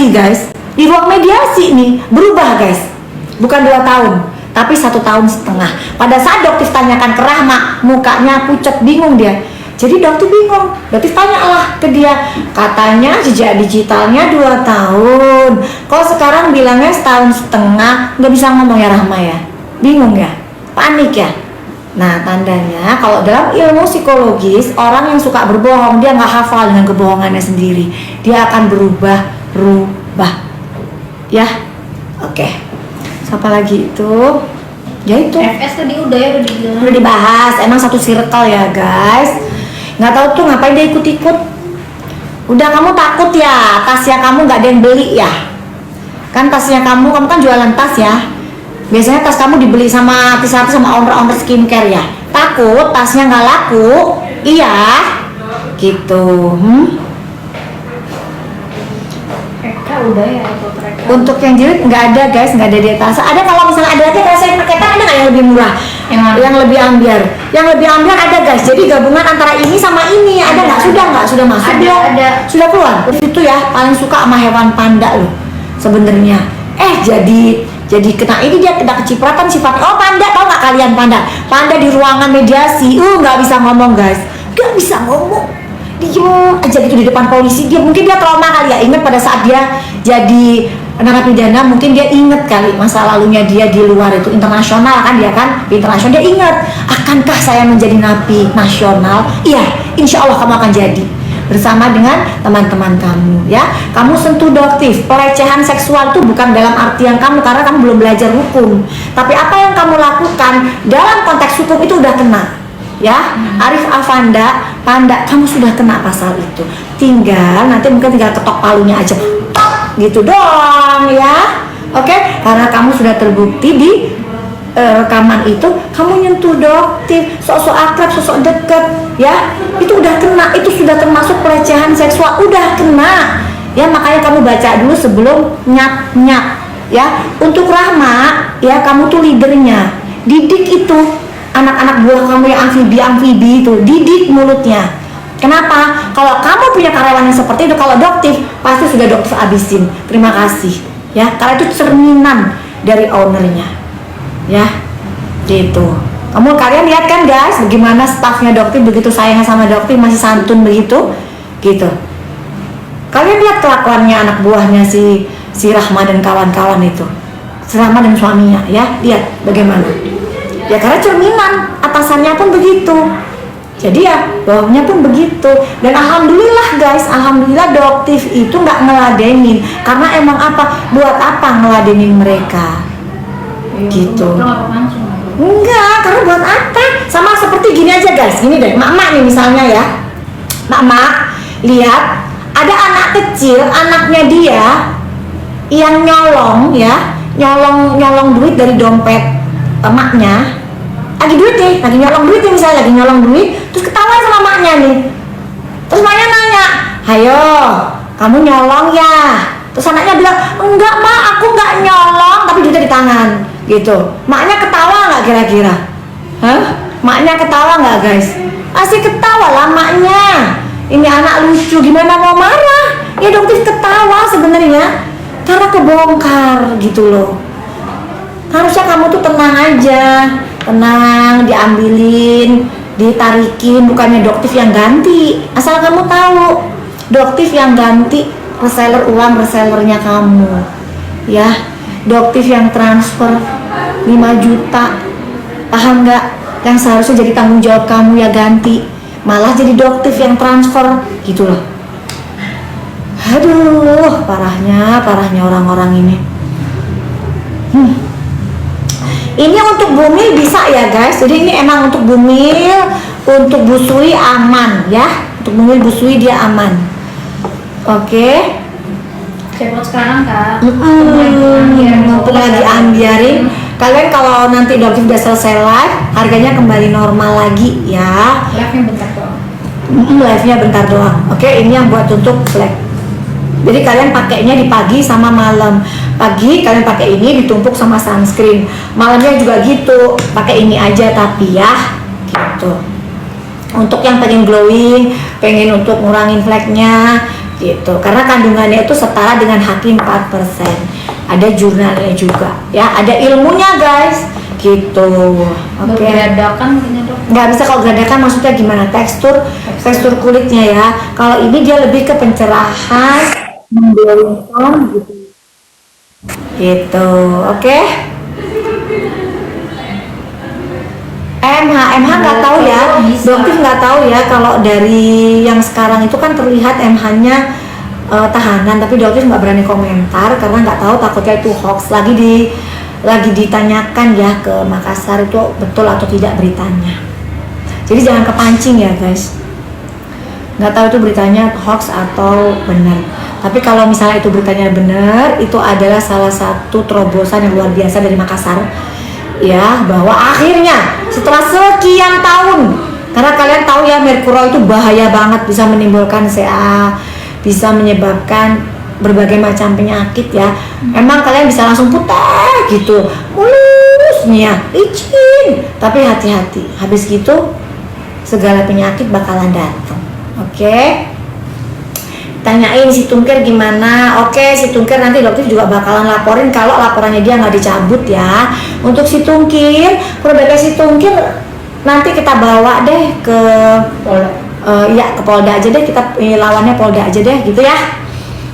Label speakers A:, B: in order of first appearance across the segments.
A: guys, di ruang mediasi nih berubah guys, bukan 2 tahun tapi 1,5 tahun. Pada saat Doktif tanyakan ke Rahma, mukanya pucat, bingung dia. Jadi Doktif bingung, Doktif tanyalah ke dia, katanya jejak digitalnya 2 tahun, kok sekarang bilangnya 1,5 tahun, nggak bisa ngomong ya Rahma ya, bingung ya, panik ya. Nah tandanya kalau dalam ilmu psikologis, orang yang suka berbohong, dia nggak hafal dengan kebohongannya sendiri, dia akan berubah ya. Oke. Apa lagi itu? Ya itu.
B: FS tadi udah ya,
A: udah dibahas. Emang satu circle ya guys. Nggak tahu tuh ngapain dia ikut-ikut. Udah, kamu takut ya tasnya kamu nggak ada yang beli ya? Kan tasnya kamu kan jualan tas ya. Biasanya tas kamu dibeli sama artis-artis sama owner-owner skincare ya. Takut tasnya nggak laku? Iya. Gitu.
B: Udah ya,
A: untuk yang jilid nggak ada guys, nggak ada di atas. Ada kalau misalnya ada lagi saya paketan, ada nggak yang lebih murah, yang lebih ambiar, ada guys. Jadi gabungan antara ini sama ini ada nggak? Sudah masuk belum? Sudah keluar. Itu ya paling suka sama hewan panda loh sebenarnya. Jadi kena ini, dia kena kecipratan sifatnya. Oh panda, tahu nggak kalian panda di ruangan mediasi nggak bisa ngomong guys, nggak bisa ngomong, diem aja gitu di depan polisi. Mungkin dia trauma kali ya, ingat pada saat dia jadi narapidana, mungkin dia inget kali masa lalunya dia di luar itu internasional kan, dia kan internasional, dia ingat, akankah saya menjadi napi nasional? Iya, insya Allah kamu akan jadi bersama dengan teman-teman kamu ya. Kamu sentuh Doktif, pelecehan seksual itu bukan dalam artian kamu, karena kamu belum belajar hukum, tapi apa yang kamu lakukan dalam konteks hukum itu udah kena ya. Arif Afanda, Panda, kamu sudah kena pasal itu. Nanti mungkin tinggal ketok palunya aja, tok gitu doang ya. Oke, karena kamu sudah terbukti di rekaman itu kamu nyentuh Doktif, sok-sok akrab, sok-sok deket ya. Itu udah kena, itu sudah termasuk pelecehan seksual, udah kena ya. Makanya kamu baca dulu sebelum nyap ya. Untuk Rahma ya, kamu tuh leadernya, didik itu anak-anak buah kamu yang amfibi itu, didik mulutnya. Kenapa? Kalau kamu punya karyawan yang seperti itu, kalau Doktif pasti sudah Doktif abisin. Terima kasih ya, karena itu cerminan dari ownernya ya. Gitu. Kalian lihat kan guys, bagaimana staffnya Doktif begitu sayangnya sama Doktif, masih santun begitu gitu. Kalian lihat kelakuannya anak buahnya si Rahma dan kawan-kawan itu, si Rahma dan suaminya ya, lihat bagaimana ya, karena cerminan atasannya pun begitu, jadi ya bawahnya pun begitu. Dan alhamdulillah guys, alhamdulillah Doktif itu nggak ngeladenin, karena emang buat apa ngeladenin mereka gitu. Enggak, karena buat apa? Sama seperti gini aja guys, gini deh, mak nih misalnya ya, mak lihat ada anak kecil, anaknya dia yang nyolong duit dari dompet emaknya, lagi nyolong duit nih, misalnya lagi nyolong duit, terus ketahuan sama maknya nih, terus maknya nanya, hayo kamu nyolong ya? Terus anaknya bilang, enggak mak, aku nggak nyolong, tapi duitnya di tangan gitu. Maknya ketawa nggak kira-kira? Maknya ketawa nggak guys? Pasti ketawa lah maknya, ini anak lucu, gimana mau marah ya. Doktif ketawa sebenarnya karena kebongkar gitu loh. Harusnya kamu tuh tenang aja, tenang, diambilin, ditarikin, bukannya Doktif yang ganti. Asal kamu tahu, Doktif yang ganti reseller uang resellernya kamu ya. Doktif yang transfer 5 juta, paham nggak? Yang seharusnya jadi tanggung jawab kamu ya ganti, malah jadi Doktif yang transfer gitu loh. Aduh, parahnya orang-orang ini. Ini untuk Bumil bisa ya guys, jadi ini emang untuk Bumil, untuk busui aman ya, untuk Bumil busui dia aman. Oke.
B: Cepet sekarang kak.
A: Untuk lagi ambiarin. Kalian kalau nanti Doktif udah selesai live, harganya kembali normal lagi ya.
B: Live-nya bentar doang.
A: Live-nya bentar doang. Oke, ini yang buat tutup flag. Jadi kalian pakainya di pagi sama malam. Pagi kalian pakai ini ditumpuk sama sunscreen. Malamnya juga gitu, pakai ini aja tapi ya gitu. Untuk yang pengen glowing, pengen untuk ngurangin flagnya, gitu. Karena kandungannya itu setara dengan HQ 4%. Ada jurnalnya juga, ya. Ada ilmunya guys, gitu. Oke.
B: Bergradakan mungkin dok.
A: Nggak bisa kalau gradakan, maksudnya gimana? Tekstur kulitnya ya. Kalau ini dia lebih ke pencerahan, glowing tone gitu. Gitu, oke. MH nggak tahu ya, dokter nggak tahu ya kalau dari yang sekarang itu kan terlihat MH-nya tahanan, tapi dokter nggak berani komentar karena nggak tahu, takutnya itu hoax. Lagi ditanyakan ya ke Makassar itu betul atau tidak beritanya. Jadi jangan kepancing ya guys. Nggak tahu itu beritanya hoax atau benar. Tapi kalau misalnya itu beritanya benar, itu adalah salah satu terobosan yang luar biasa dari Makassar. Ya, bahwa akhirnya setelah sekian tahun, karena kalian tahu ya merkuri itu bahaya banget, bisa menimbulkan CA, bisa menyebabkan berbagai macam penyakit ya. Emang kalian bisa langsung putih gitu, mulus nih ya, licin, tapi hati-hati, habis gitu segala penyakit bakalan datang. Oke. Tanyain si Tungkir gimana. Oke, si Tungkir nanti dokter juga bakalan laporin kalau laporannya dia nggak dicabut ya. Untuk si Tungkir, produknya si Tungkir nanti kita bawa deh ke Polda. Ya ke Polda aja deh, kita lawannya Polda aja deh gitu ya.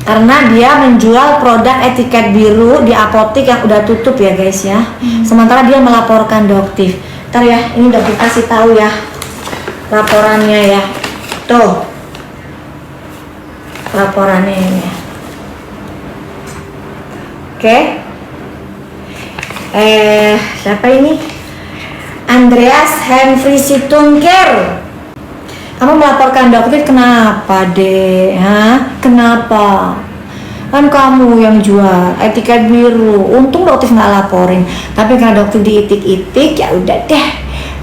A: Karena dia menjual produk etiket biru di apotik yang udah tutup ya guys ya. Sementara dia melaporkan dokter. Ntar ya, ini dokter kasih tahu ya laporannya ya. Tuh. Laporannya ini ya. Oke. Siapa ini? Andreas Henry Situngkir. Kamu melaporkan dokter kenapa deh? Kenapa? Kan kamu yang jual etiket biru. Untung dokter nggak laporin. Tapi karena dokter diitik-itik, ya udah deh.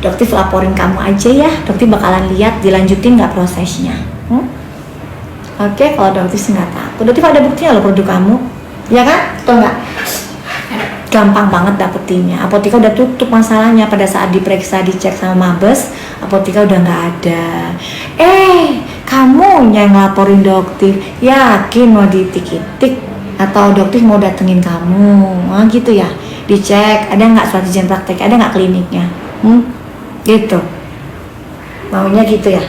A: Dokter laporin kamu aja ya. Dokter bakalan lihat dilanjutin nggak prosesnya. Oke, kalau dokter sih nggak takut. Dokter ada buktinya loh produk kamu, ya kan? Atau nggak? Gampang banget dapetinnya. Apotika udah tutup masalahnya pada saat diperiksa, dicek sama Mabes, apotika udah nggak ada. Kamu yang ngelaporin dokter, yakin mau ditik-itik atau dokter mau datengin kamu? Gitu ya? Dicek, ada nggak surat izin praktek, ada nggak kliniknya? Gitu. Maunya gitu ya?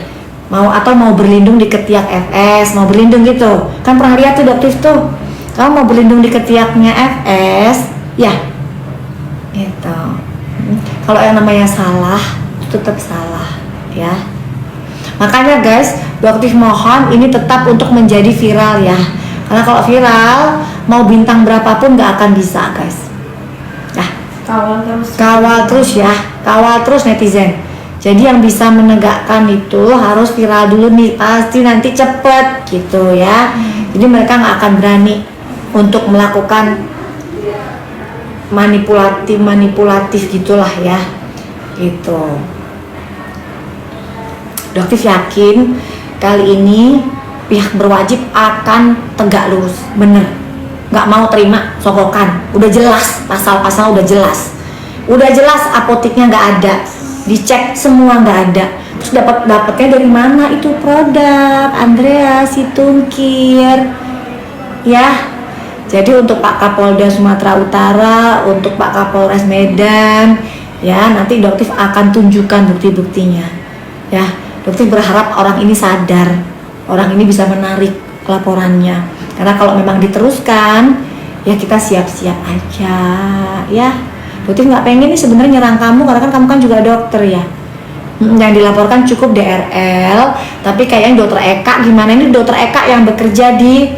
A: Mau berlindung di ketiak FS, mau berlindung gitu. Kan pernah lihat tuh dokter tuh. Kamu mau berlindung di ketiaknya FS, ya. Gitu. Kalau yang namanya salah, itu tetap salah, ya. Makanya guys, dokter mohon ini tetap untuk menjadi viral ya. Karena kalau viral, mau bintang berapapun nggak akan bisa guys. Nah, kawal terus ya, kawal terus netizen. Jadi yang bisa menegakkan itu harus viral dulu nih, pasti nanti cepet gitu ya. Jadi mereka nggak akan berani untuk melakukan manipulatif gitulah ya, gitu. Dokter yakin kali ini pihak berwajib akan tegak lurus, bener. Nggak mau terima sokokan, udah jelas pasal-pasal udah jelas apotiknya nggak ada. Dicek semua nggak ada. Terus dapatnya dari mana itu produk Andreas Situngkir ya. Jadi untuk Pak Kapolda Sumatera Utara, untuk Pak Kapolres Medan ya, nanti dokter akan tunjukkan bukti-buktinya ya. Dokter berharap orang ini sadar, orang ini bisa menarik laporannya, karena kalau memang diteruskan ya kita siap-siap aja ya. Dokter nggak pengen nih sebenarnya nyerang kamu, karena kan kamu kan juga dokter ya. Yang dilaporkan cukup DRL, tapi kayaknya dokter Eka gimana? Ini dokter Eka yang bekerja di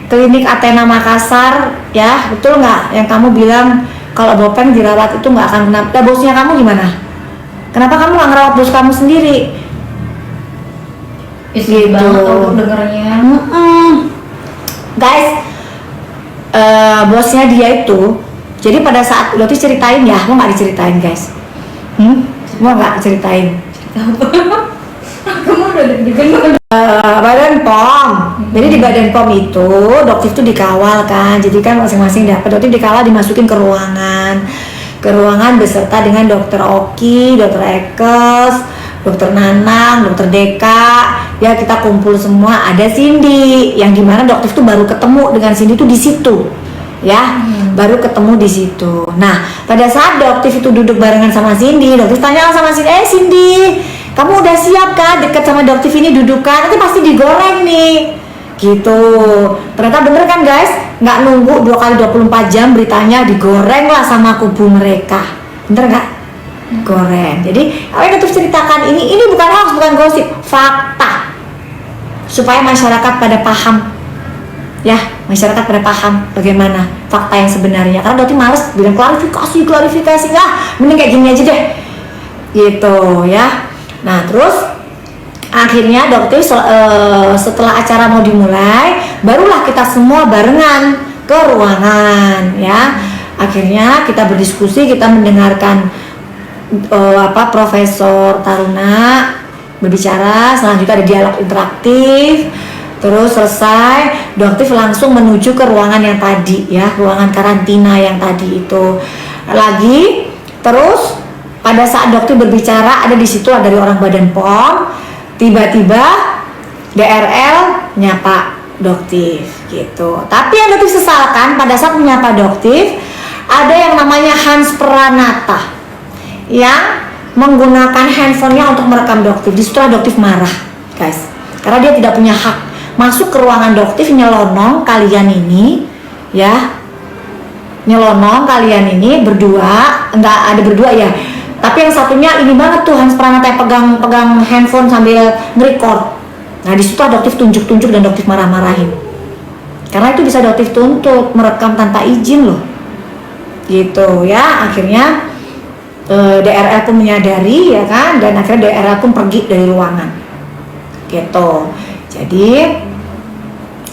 A: klinik Athena Makassar ya, betul nggak? Yang kamu bilang kalau Bopeng dirawat itu nggak akan kenapa? Nah, bosnya kamu gimana? Kenapa kamu nggak ngerawat bos kamu sendiri?
B: Gitu banget untuk dengernya.
A: Guys, bosnya dia itu. Jadi pada saat dokter ceritain ya, lo nggak diceritain guys? Lo nggak diceritain?
B: Kamu udah deg-degan.
A: Badan POM. Jadi di Badan POM itu dokter itu dikawal kan. Jadi kan masing-masing dapat, dokter dikawal dimasukin ke ruangan beserta dengan dokter Oki, dokter Ekes, dokter Nanang, dokter Deka, ya kita kumpul semua, ada Cindy, yang dimana dokter tuh baru ketemu dengan Cindy tuh di situ, ya, baru ketemu di situ. Nah, pada saat dokter itu duduk barengan sama Cindy, dokter tanya sama Cindy, Cindy, kamu udah siap kan deket sama dokter ini dudukan? Nanti pasti digoreng nih, gitu. Ternyata bener kan guys, nggak nunggu 2 kali 24 jam beritanya digoreng lah sama kubu mereka, bener nggak? Goreng. Jadi apa yang dokter ceritakan ini bukan hoax, bukan gosip, fakta, supaya masyarakat pada paham, ya, masyarakat pada paham bagaimana fakta yang sebenarnya. Karena dokter males bilang klarifikasi lah, mending kayak gini aja deh, gitu ya. Nah terus akhirnya dokter setelah acara mau dimulai, barulah kita semua barengan ke ruangan, ya. Akhirnya kita berdiskusi, kita mendengarkan Profesor Taruna berbicara, selanjutnya ada dialog interaktif. Terus selesai, dokter langsung menuju ke ruangan yang tadi, ya, ruangan karantina yang tadi itu lagi. Terus pada saat dokter berbicara, ada di situ dari orang Badan POM, tiba-tiba DRL nyapa dokter, gitu. Tapi yang dokter sesalkan pada saat menyapa dokter, ada yang namanya Hans Pranata yang menggunakan handphonenya untuk merekam dokter. Di situ dokter marah, guys, karena dia tidak punya hak masuk ke ruangan dokter, nyelonong kalian ini, ya, nyelonong kalian ini berdua, enggak ada berdua ya, tapi yang satunya ini banget tuh Hans Pranata pegang handphone sambil nge-record. Nah di situ dokter tunjuk-tunjuk dan dokter marah-marahin, karena itu bisa dokter tuntut merekam tanpa izin loh, gitu ya. Akhirnya DRL pun menyadari, ya kan, dan akhirnya DRL pun pergi dari ruangan, gitu.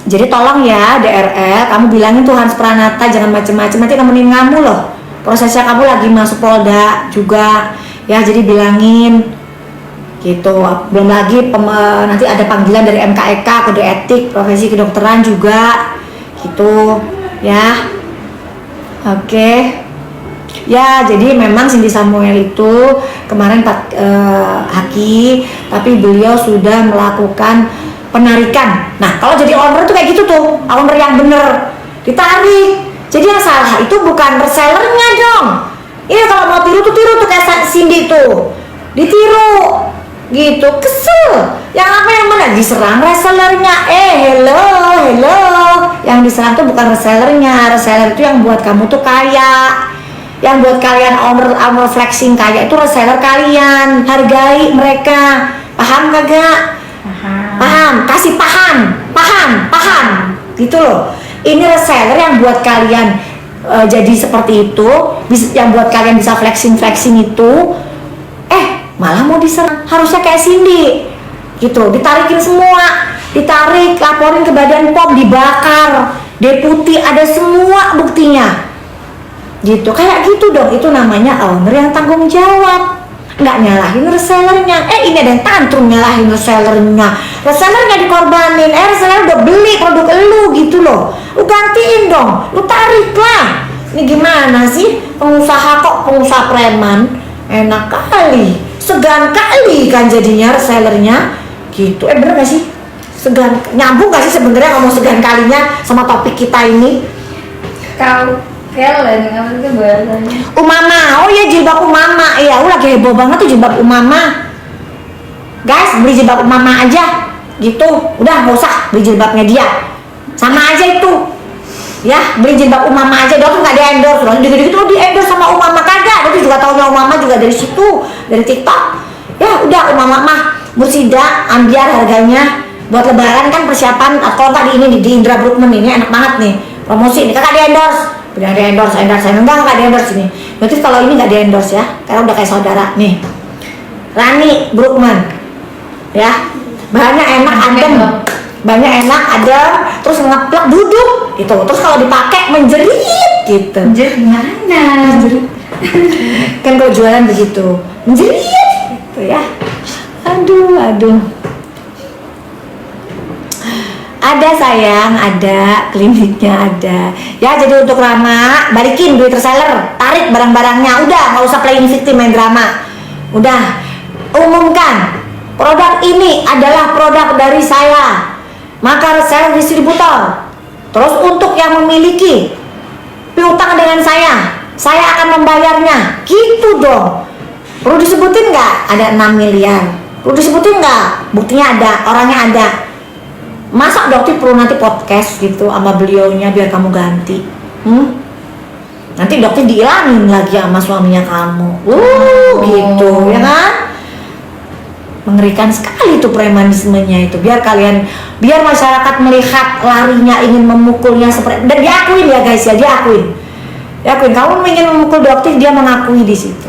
A: Jadi tolong ya DRL, kamu bilangin tuh Hans Pranata jangan macem-macem, nanti nemenin kamu loh, prosesnya kamu lagi masuk Polda juga, ya, jadi bilangin, gitu. Belum lagi nanti ada panggilan dari MKEK, kode etik profesi kedokteran juga, gitu ya. Oke. Ya, jadi memang Cindy Samuel itu kemarin haki, tapi beliau sudah melakukan penarikan. Nah, kalau jadi owner tuh kayak gitu tuh, owner yang bener ditarik. Jadi yang salah itu bukan resellernya dong. Ini kalau mau tiru tuh kayak Cindy tuh, ditiru, gitu. Kesel. Yang apa yang mana diserang resellernya? Hello. Yang diserang tuh bukan resellernya. Reseller itu yang buat kamu tuh kaya. Yang buat kalian owner flexing kaya itu reseller kalian, hargai mereka, paham kagak? Paham, kasih paham, gitu loh. Ini reseller yang buat kalian jadi seperti itu, yang buat kalian bisa flexing itu, malah mau diserang. Harusnya kayak Cindy, gitu, ditarikin semua, laporin ke Badan POM, dibakar, deputi, ada semua buktinya. Gitu, kayak gitu dong, itu namanya owner yang tanggung jawab, nggak nyalahin resellernya. Ini ada yang tantrum nyalahin resellernya dikorbanin, reseller udah beli produk lu, gitu loh, lu gantiin dong, lu tarik lah. Ini gimana sih, pengusaha preman, enak kali, segan kali kan jadinya resellernya, gitu. Bener gak sih? Segan, nyambung gak sih sebenarnya ngomong segan kalinya sama topik kita ini?
B: Kau Kelen, apa itu bahasanya?
A: Umama, oh ya jilbab Umama, iya, aku lagi heboh banget tuh jilbab Umama. Guys, beli jilbab Umama aja, gitu. Udah nggak usah beli jilbabnya dia, sama aja itu. Ya, beli jilbab Umama aja, dokter nggak di endorse, loh. Dikit-dikit lo di endorse sama Umama kagak? Dokter juga tahunya Umama juga dari situ, dari TikTok. Ya udah, Umama mah Mursida, ambiar harganya. Buat lebaran kan persiapan, atau nggak di ini di Indra Brookman ini enak banget nih, promosi ini kakak di endorse. Udah di endorse enggak di endorse ini. Berarti kalau ini nggak di endorse ya, karena udah kayak saudara nih. Rani Brookman, ya, bahannya enak, adem, terus ngeplak duduk, gitu. Terus kalau dipakai menjerit, gitu.
B: Menjerit gimana?
A: Menjerit. Kan kalau jualan begitu, menjerit, gitu ya. Aduh. Ada sayang, ada, kliniknya ada. Ya, jadi untuk Rama, balikin duit reseller, tarik barang-barangnya. Udah, nggak usah playing victim main drama. Udah, umumkan produk ini adalah produk dari saya, maka saya distributor. Terus untuk yang memiliki piutang dengan saya akan membayarnya. Gitu dong. Perlu disebutin nggak? Ada 6 miliar. Perlu disebutin nggak? Buktinya ada, orangnya ada. Masa dokter perlu nanti podcast gitu sama beliaunya biar kamu ganti? Nanti dokter diilangin lagi sama suaminya kamu. Gitu ya kan? Mengerikan sekali itu premanismenya itu. Biar masyarakat melihat larinya ingin memukulnya seperti, dan diakuin ya guys ya, diakuin kamu ingin memukul dokter, dia mengakui di situ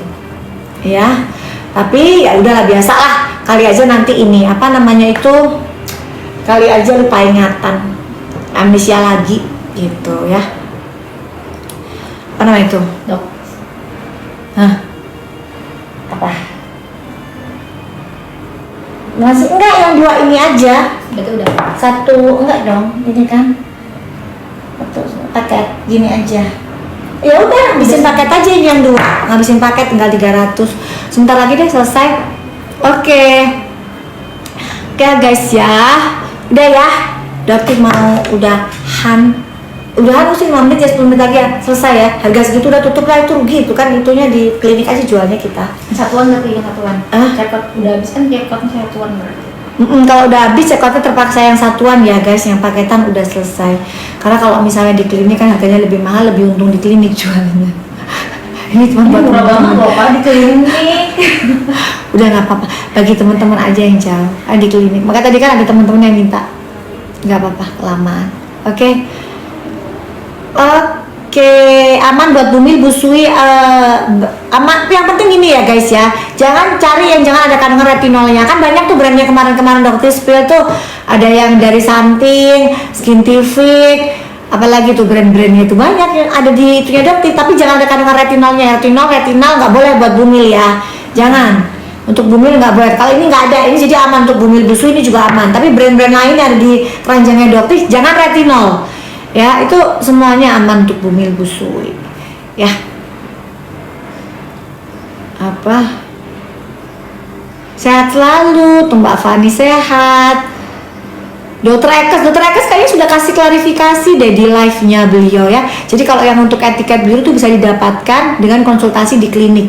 A: ya. Tapi ya udahlah, biasalah, kali aja nanti ini apa namanya itu, kali aja lupa ingatan, amnesia lagi gitu ya. Apa namanya itu
B: Dok.
A: apa masih enggak, yang 2 ini aja.
B: Berarti udah.
A: 1 enggak dong, ini kan satu paket gini aja. Ya udah, habisin paket aja ini yang 2. Ngabisin paket tinggal 300. Sebentar lagi deh selesai. Oke guys ya. Udah ya. Dokter mau udahan mesti 5 menit ya, 10 menit lagi ya selesai ya. Harga segitu udah tutup lah, itu rugi itu kan, itunya di klinik aja jualnya kita.
B: Satuan berarti ya, satuan. Cekot udah habis kan, cekotnya satuan berarti.
A: Kalau udah habis cekotnya terpaksa yang satuan ya guys, yang paketan udah selesai. Karena kalau misalnya di klinik kan harganya lebih mahal, lebih untung di klinik jualnya. Ini cuma buat
B: murah banget loh Pak di klinik.
A: Udah nggak apa-apa, bagi teman-teman aja yang jauh di klinik. Maka tadi kan ada teman-teman yang minta, nggak apa-apa kelamaan. Oke, aman buat Bumil busui, aman. Yang penting ini ya guys ya, jangan ada kandungan retinolnya. Kan banyak tuh brandnya kemarin dokter spill tuh, ada yang dari Something, Skintific, apalagi tuh brand-brandnya itu banyak yang ada di itunya dokter. Tapi jangan ada kandungan retinolnya. Retinol nggak boleh buat Bumil ya, jangan. Untuk Bumil nggak boleh. Kalau ini nggak ada, ini jadi aman untuk Bumil busui, ini juga aman. Tapi brand-brand lain yang ada di keranjangnya dokter, jangan retinol. Ya, itu semuanya aman untuk Bumil busui. Ya. Apa? Sehat selalu, tuh Mbak Fani sehat. Dokter Ekes kayaknya sudah kasih klarifikasi deh di live-nya beliau ya. Jadi kalau yang untuk etiket biru tuh bisa didapatkan dengan konsultasi di klinik.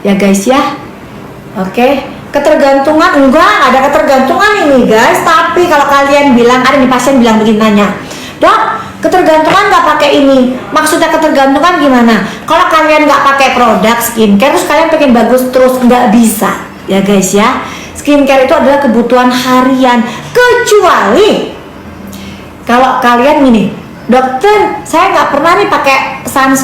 A: Ya guys ya. Oke. Ketergantungan enggak ada ketergantungan ini guys, tapi kalau kalian bilang, ada nih pasien bilang begini, nanya, "Dok, ketergantungan nggak pakai ini, maksudnya ketergantungan gimana?" Kalau kalian nggak pakai produk skincare terus kalian pengen bagus terus, nggak bisa ya guys ya. Skincare itu adalah kebutuhan harian, kecuali kalau kalian gini, dokter saya nggak pernah nih pakai sunscreen